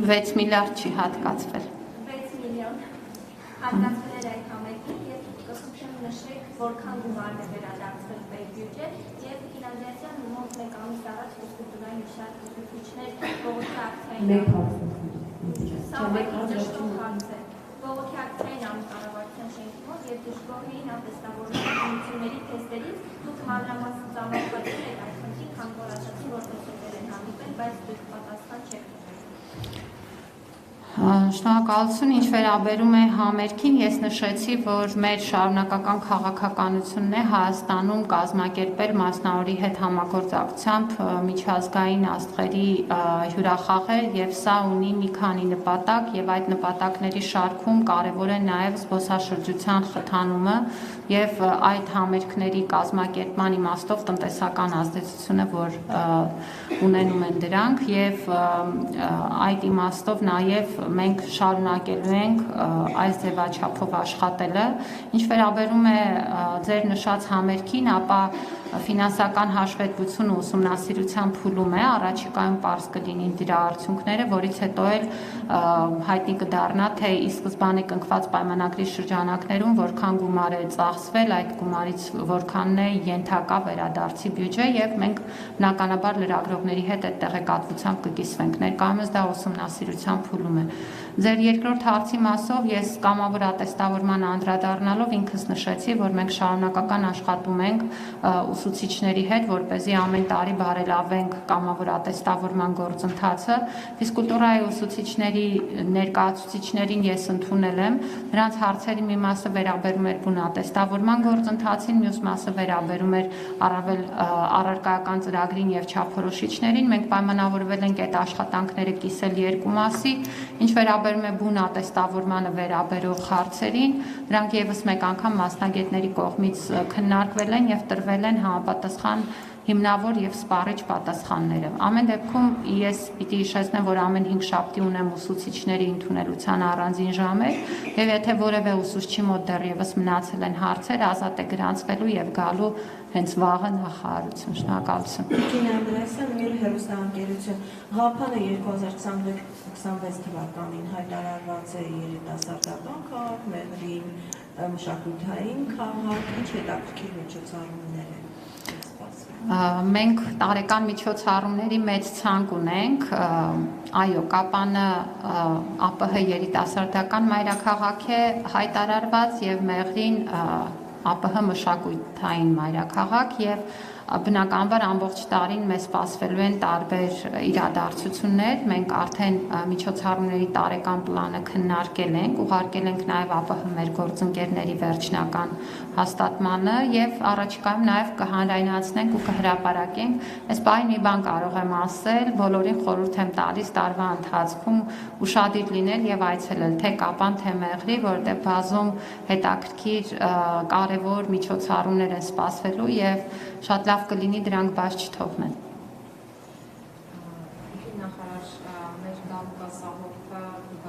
6 միլիարդ չի հատկացվել։ 6 միլիոն հատկացվել էր այդ համերգին եւ կխնդրեմ նշեք որքան գումարն է վերադարձվել պետբյուջե եւ ֆինանսիական մոտ 1 ամիս առաջ ֆիզկուլտուրայի մի շարք ուսուցիչներ բողոքի ակցիային բողոքի ակցիային կառավարության շենքի մոտ եւ դժգոհ էին ապստավորության ինստիտուտների թեստերից դուք մանրամասն ծանոթացել եք այդ խնդրին, քան որ ասացին որ տեսել են հանդիպել, բայց դուք պատասխան չեք տվել։ Շնորհակալություն, ինչ վերաբերում է համերգին, ես նշեցի, որ մեր շարունակական քաղաքականությունն է Հայաստանում կազմակերպել մասնավորի հետ համագործակցությամբ միջազգային աստղերի հյուրախաղեր եւ սա ունի մի քանի նպատակ եւ այդ նպատակների շարքում կարեւոր է նաեւ զբոսաշրջության խթանումը եւ այդ համերգների կազմակերպման իմաստով տնտեսական ազդեցությունը, որ ունենում են դրանք եւ այդ իմաստով նաեւ մենք շարունակելու ենք այս ձևաչափով աշխատելը, ինչ վերաբերում է ձեր նշած համերգին, ապա ֆինանսական հաշվետվությունը ուսումնասիրության փուլում է, առաջիկայում պարզ կլինին դրա արդյունքները, որից հետո էլ հայտնի կդառնա, թե ի սկզբանե կնքված պայմանագրի շրջանակներում որքան գումար է ծախսվել, այդ գումարից որքանն է ենթակա վերադարձի բյուջե եւ մենք բնականաբար լրագրողների հետ այդ տեղեկատվությամբ կկիսվենք։ Ներկայումս դա ուսումնասիրության փուլում է։ Ձեր երկրորդ հարցի մասով ես կամավոր ատեստավորման անդրադառնալով ինքս նշեցի, որ մենք շարունակական աշխատում ենք ուսուցիչների հետ, որպեսզի ամեն տարի բարելավենք կամավոր ատեստավորման գործընթացը։ Ֆիզկուլտուրայի ուսուցիչների ներկայացուցիչներին ես ընդունել եմ, նրանց հարցերի մի մասը վերաբերում էր բուն ատեստավորման գործընթացին, մյուս մասը վերաբերում էր առավել առարկայական ծրագրին եւ չափորոշիչներին։ Մենք պայմանավորվել ենք այդ աշխատանքները կիսել երկու մասի, ինչ վերաբերում է բուն ատեստավորմանը վերաբերող հարցերին, դրանք եւս մեկ անգամ մասնագետների կողմից քննարկվել են եւ տրվել են համապատասխան հիմնավոր եւ սպառիչ պատասխանները։ Ամեն դեպքում ես պիտի հիշեցնեմ, որ ամեն 5 շաբթի ունեմ ուսուցիչների ընդունելության առանձին ժամեր եւ եթե որևէ ուսուցչի մոտ դեռևս մնացել են հարցեր, ազատ է գրանցվելու եւ գալու հենց վաղը նախարարություն։ Շնորհակալություն։ Տիկին Անդրեասյան, մեր հեռուստաընկերություն ՀԱՓ-ը 2026 թվականին հայտարարված է երիտասարդական քաղաք, Մեղրին մշակութային քաղաք, ինչ հետաքրքիր միջոցառումներ են։ Մենք տարեկան միջոցառումների մեծ ցանկ ունենք, այո, Կապանը ԱՊՀ երիտասարդական մայրաքաղաք է հայտարարված եւ Մեղրին ԱՊՀ մշակութային մայրաքաղաք եւ բնականաբար ամբողջ տարին մեզ սպասվելու են տարբեր իրադարձություններ, մենք արդեն միջոցառումների տարեկան պլանը քննարկել ենք, ուղարկել ենք նաեւ ԱՊՀ մեր գործընկերների վերջնական հաստատմանը եւ առաջիկայում նաեւ կհանրայնացնենք ու կհրապարակենք։ Այս պահին մի բան կարող եմ ասել, բոլորին խորհուրդ եմ տալիս տարվա ընթացքում ուշադիր լինել եւ այցելել թե Կապան, թե Մեղրի, որտեղ բազում հետաքրքիր կարևոր միջոցառումներ են սպասվելու եւ շատ լավ կլինի դրանք բաց չթողնել։